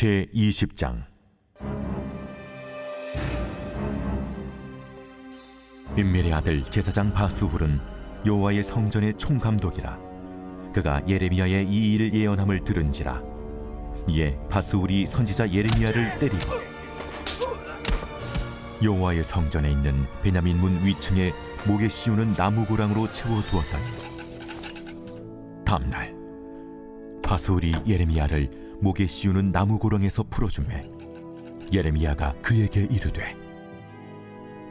제20장. 임멜의 아들 제사장 바스훌은 여호와의 성전의 총감독이라. 그가 예레미야의 이 일을 예언함을 들은지라. 이에 바스훌이 선지자 예레미야를 때리고 여호와의 성전에 있는 베냐민 문 위층에 목에 씌우는 나무고랑으로 채워두었더니, 다음날 바스훌이 예레미야를 목에 씌우는 나무고랑에서 풀어주매 예레미야가 그에게 이르되,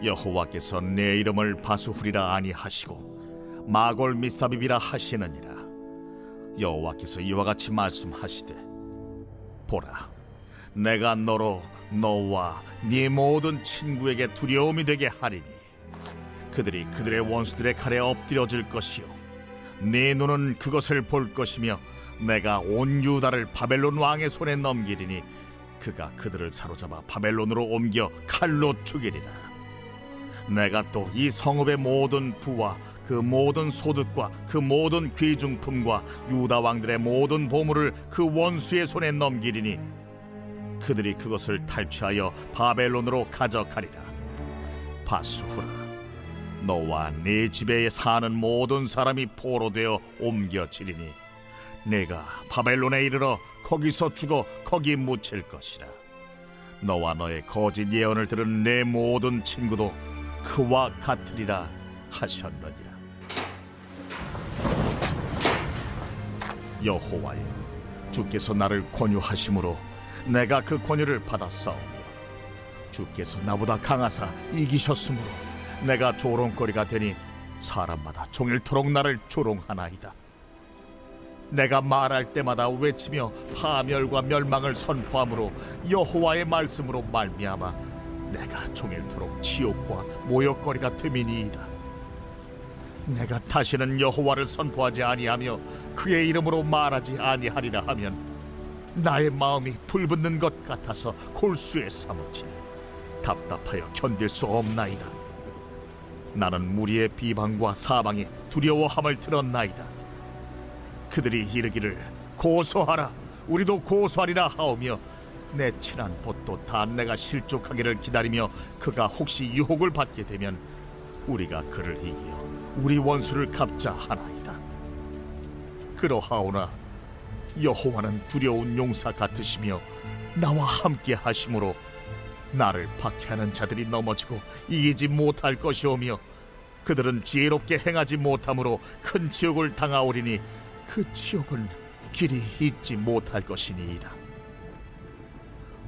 여호와께서 내 이름을 바스훌이라 아니하시고 마골 미사빕이라 하시느니라. 여호와께서 이와 같이 말씀하시되, 보라, 내가 너로 너와 네 모든 친구에게 두려움이 되게 하리니 그들이 그들의 원수들의 칼에 엎드려질 것이요 네 눈은 그것을 볼 것이며 내가 온 유다를 바벨론 왕의 손에 넘기리니 그가 그들을 사로잡아 바벨론으로 옮겨 칼로 죽이리라. 내가 또 이 성읍의 모든 부와 그 모든 소득과 그 모든 귀중품과 유다 왕들의 모든 보물을 그 원수의 손에 넘기리니 그들이 그것을 탈취하여 바벨론으로 가져가리라. 바스후라, 너와 네 집에 사는 모든 사람이 포로되어 옮겨지리니 내가 바벨론에 이르러 거기서 죽어 거기 묻힐 것이라. 너와 너의 거짓 예언을 들은 내 모든 친구도 그와 같으리라 하셨느니라. 여호와여, 주께서 나를 권유하심으로 내가 그 권유를 받았사오며 주께서 나보다 강하사 이기셨으므로 내가 조롱거리가 되니 사람마다 종일토록 나를 조롱하나이다. 내가 말할 때마다 외치며 파멸과 멸망을 선포함으로 여호와의 말씀으로 말미암아 내가 종일토록 치욕과 모욕거리가 됨이니이다. 내가 다시는 여호와를 선포하지 아니하며 그의 이름으로 말하지 아니하리라 하면 나의 마음이 불붙는 것 같아서 골수에 사무치니 답답하여 견딜 수 없나이다. 나는 무리의 비방과 사방이 두려워함을 들었나이다. 그들이 이르기를 고소하라, 우리도 고소하리라 하오며 내 친한 봇도 다 내가 실족하기를 기다리며 그가 혹시 유혹을 받게 되면 우리가 그를 이기어 우리 원수를 갚자 하나이다. 그러하오나 여호와는 두려운 용사 같으시며 나와 함께 하심으로 나를 박해하는 자들이 넘어지고 이기지 못할 것이오며 그들은 지혜롭게 행하지 못함으로 큰 치욕을 당하오리니 그 치욕은 길이 잊지 못할 것이니이다.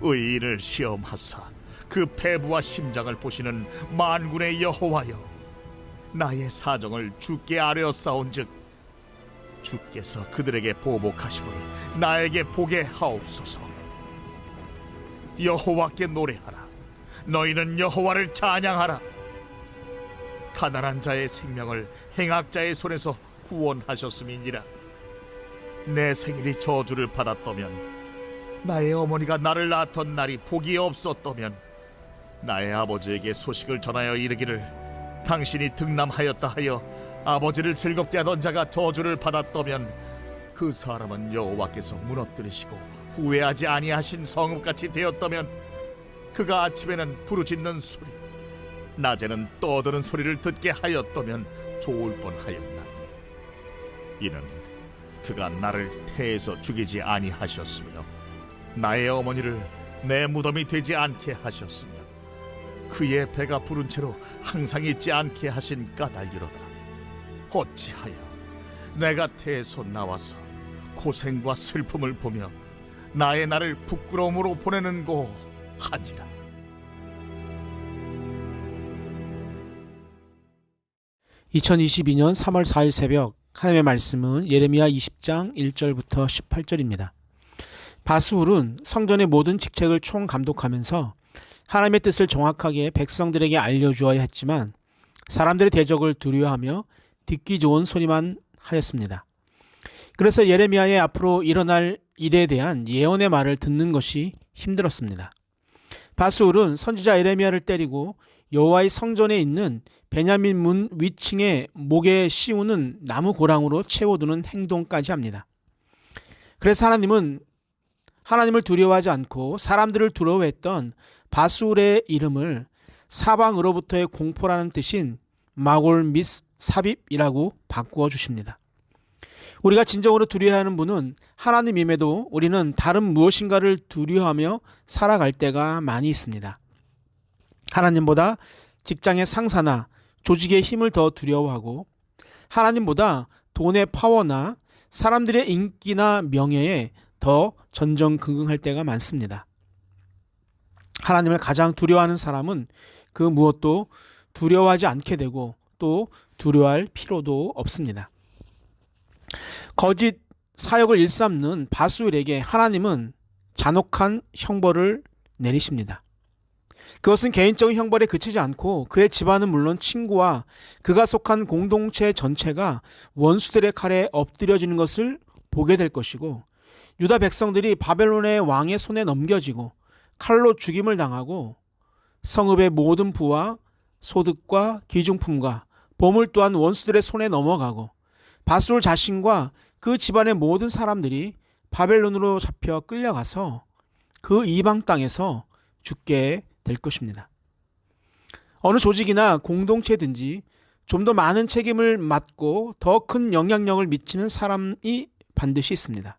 의인을 시험하사 그 패부와 심장을 보시는 만군의 여호와여, 나의 사정을 주께 아뢰었사온즉 주께서 그들에게 보복하심을 나에게 보게 하옵소서. 여호와께 노래하라, 너희는 여호와를 찬양하라. 가난한 자의 생명을 행악자의 손에서 구원하셨음이니라. 내 생일이 저주를 받았다면, 나의 어머니가 나를 낳았던 날이 복이 없었다면, 나의 아버지에게 소식을 전하여 이르기를 당신이 등남하였다 하여 아버지를 즐겁게 하던 자가 저주를 받았다면, 그 사람은 여호와께서 무너뜨리시고 후회하지 아니하신 성읍같이 되었다면, 그가 아침에는 부르짖는 소리, 낮에는 떠드는 소리를 듣게 하였다면 좋을 뻔하였나니, 이는 그가 나를 태에서 죽이지 아니하셨으며 나의 어머니를 내 무덤이 되지 않게 하셨으며 그의 배가 부른 채로 항상 있지 않게 하신 까닭이로다. 어찌하여 내가 태에서 나와서 고생과 슬픔을 보며 나의 날을 부끄러움으로 보내는고 하니라. (2022년 3월 4일) 새벽 하나님의 말씀은 예레미야 20장 1절부터 18절입니다. 바스훌은 성전의 모든 직책을 총감독하면서 하나님의 뜻을 정확하게 백성들에게 알려주어야 했지만 사람들의 대적을 두려워하며 듣기 좋은 소리만 하였습니다. 그래서 예레미야의 앞으로 일어날 일에 대한 예언의 말을 듣는 것이 힘들었습니다. 바스울은 선지자 예레미야를 때리고 여호와의 성전에 있는 베냐민 문 위층에 목에 씌우는 나무 고랑으로 채워두는 행동까지 합니다. 그래서 하나님을 두려워하지 않고 사람들을 두려워했던 바스울의 이름을 사방으로부터의 공포라는 뜻인 마골 밋사빕이라고 바꾸어 주십니다. 우리가 진정으로 두려워하는 분은 하나님임에도 우리는 다른 무엇인가를 두려워하며 살아갈 때가 많이 있습니다. 하나님보다 직장의 상사나 조직의 힘을 더 두려워하고 하나님보다 돈의 파워나 사람들의 인기나 명예에 더 전전긍긍할 때가 많습니다. 하나님을 가장 두려워하는 사람은 그 무엇도 두려워하지 않게 되고 또 두려워할 필요도 없습니다. 거짓 사역을 일삼는 바스울에게 하나님은 잔혹한 형벌을 내리십니다. 그것은 개인적인 형벌에 그치지 않고 그의 집안은 물론 친구와 그가 속한 공동체 전체가 원수들의 칼에 엎드려지는 것을 보게 될 것이고 유다 백성들이 바벨론의 왕의 손에 넘겨지고 칼로 죽임을 당하고 성읍의 모든 부와 소득과 귀중품과 보물 또한 원수들의 손에 넘어가고 바스울 자신과 그 집안의 모든 사람들이 바벨론으로 잡혀 끌려가서 그 이방 땅에서 죽게 될 것입니다. 어느 조직이나 공동체든지 좀 더 많은 책임을 맡고 더 큰 영향력을 미치는 사람이 반드시 있습니다.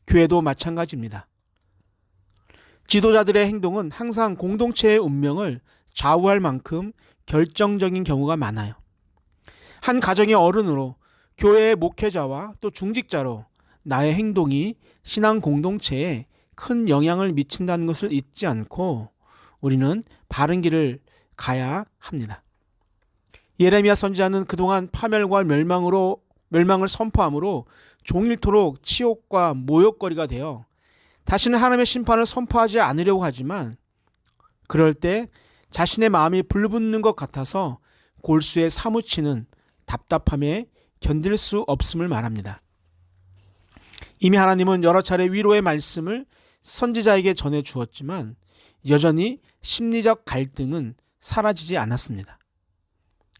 교회도 마찬가지입니다. 지도자들의 행동은 항상 공동체의 운명을 좌우할 만큼 결정적인 경우가 많아요. 한 가정의 어른으로 교회의 목회자와 또 중직자로 나의 행동이 신앙 공동체에 큰 영향을 미친다는 것을 잊지 않고 우리는 바른 길을 가야 합니다. 예레미야 선지자는 그동안 파멸과 멸망을 선포함으로 종일토록 치욕과 모욕거리가 되어 다시는 하나님의 심판을 선포하지 않으려고 하지만 그럴 때 자신의 마음이 불붙는 것 같아서 골수에 사무치는 답답함에 견딜 수 없음을 말합니다. 이미 하나님은 여러 차례 위로의 말씀을 선지자에게 전해 주었지만 여전히 심리적 갈등은 사라지지 않았습니다.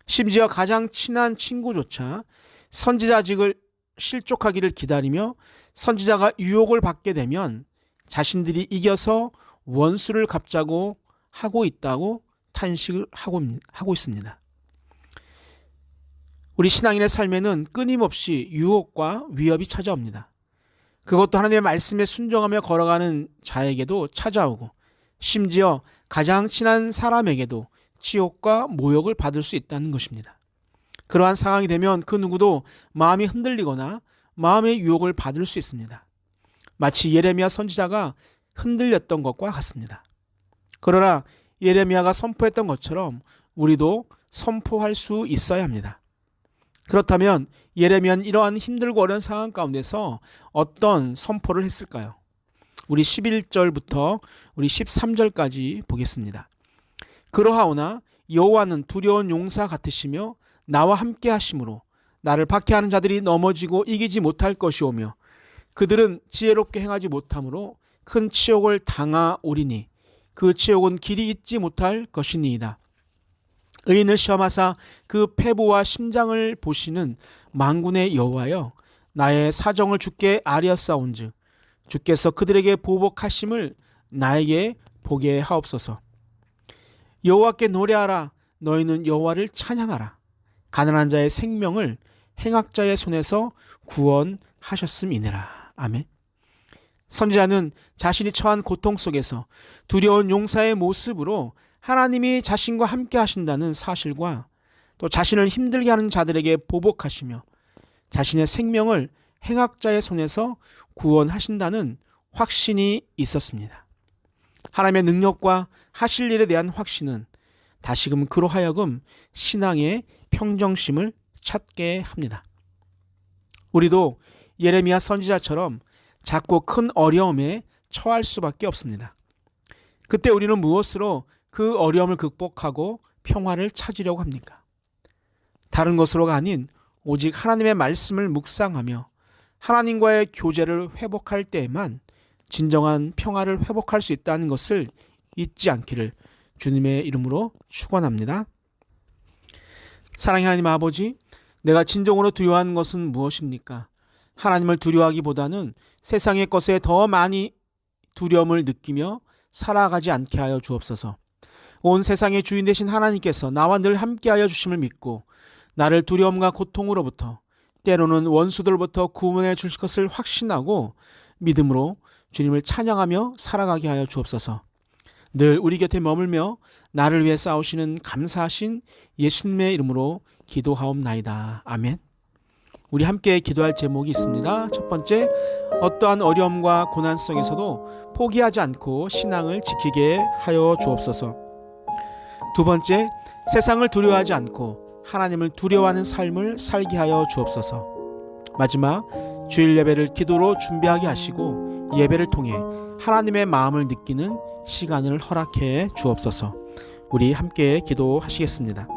심지어 가장 친한 친구조차 선지자직을 실족하기를 기다리며 선지자가 유혹을 받게 되면 자신들이 이겨서 원수를 갚자고 하고 있다고 탄식을 하고 있습니다. 우리 신앙인의 삶에는 끊임없이 유혹과 위협이 찾아옵니다. 그것도 하나님의 말씀에 순종하며 걸어가는 자에게도 찾아오고 심지어 가장 친한 사람에게도 치욕과 모욕을 받을 수 있다는 것입니다. 그러한 상황이 되면 그 누구도 마음이 흔들리거나 마음의 유혹을 받을 수 있습니다. 마치 예레미야 선지자가 흔들렸던 것과 같습니다. 그러나 예레미야가 선포했던 것처럼 우리도 선포할 수 있어야 합니다. 그렇다면 예레미야는 이러한 힘들고 어려운 상황 가운데서 어떤 선포를 했을까요? 우리 11절부터 우리 13절까지 보겠습니다. 그러하오나 여호와는 두려운 용사 같으시며 나와 함께 하심으로 나를 박해하는 자들이 넘어지고 이기지 못할 것이오며 그들은 지혜롭게 행하지 못함으로 큰 치욕을 당하오리니 그 치욕은 길이 잊지 못할 것이니이다. 의인을 시험하사 그 패부와 심장을 보시는 만군의 여호와여 나의 사정을 주께 아뢰었사온즉 주께서 그들에게 보복하심을 나에게 보게 하옵소서. 여호와께 노래하라. 너희는 여호와를 찬양하라. 가난한 자의 생명을 행악자의 손에서 구원하셨음이니라. 아멘. 선지자는 자신이 처한 고통 속에서 두려운 용사의 모습으로 하나님이 자신과 함께 하신다는 사실과 또 자신을 힘들게 하는 자들에게 보복하시며 자신의 생명을 행악자의 손에서 구원하신다는 확신이 있었습니다. 하나님의 능력과 하실 일에 대한 확신은 다시금 그로 하여금 신앙의 평정심을 찾게 합니다. 우리도 예레미야 선지자처럼 작고 큰 어려움에 처할 수밖에 없습니다. 그때 우리는 무엇으로 그 어려움을 극복하고 평화를 찾으려고 합니까? 다른 것으로가 아닌 오직 하나님의 말씀을 묵상하며 하나님과의 교제를 회복할 때에만 진정한 평화를 회복할 수 있다는 것을 잊지 않기를 주님의 이름으로 축원합니다. 사랑의 하나님 아버지, 내가 진정으로 두려워하는 것은 무엇입니까? 하나님을 두려워하기보다는 세상의 것에 더 많이 두려움을 느끼며 살아가지 않게 하여 주옵소서. 온 세상의 주인 되신 하나님께서 나와 늘 함께하여 주심을 믿고 나를 두려움과 고통으로부터, 때로는 원수들로부터 구원해 주실 것을 확신하고 믿음으로 주님을 찬양하며 살아가게 하여 주옵소서. 늘 우리 곁에 머물며 나를 위해 싸우시는 감사하신 예수님의 이름으로 기도하옵나이다. 아멘. 우리 함께 기도할 제목이 있습니다. 첫 번째, 어떠한 어려움과 고난 속에서도 포기하지 않고 신앙을 지키게 하여 주옵소서. 두 번째, 세상을 두려워하지 않고 하나님을 두려워하는 삶을 살게 하여 주옵소서. 마지막, 주일 예배를 기도로 준비하게 하시고 예배를 통해 하나님의 마음을 느끼는 시간을 허락해 주옵소서. 우리 함께 기도하시겠습니다.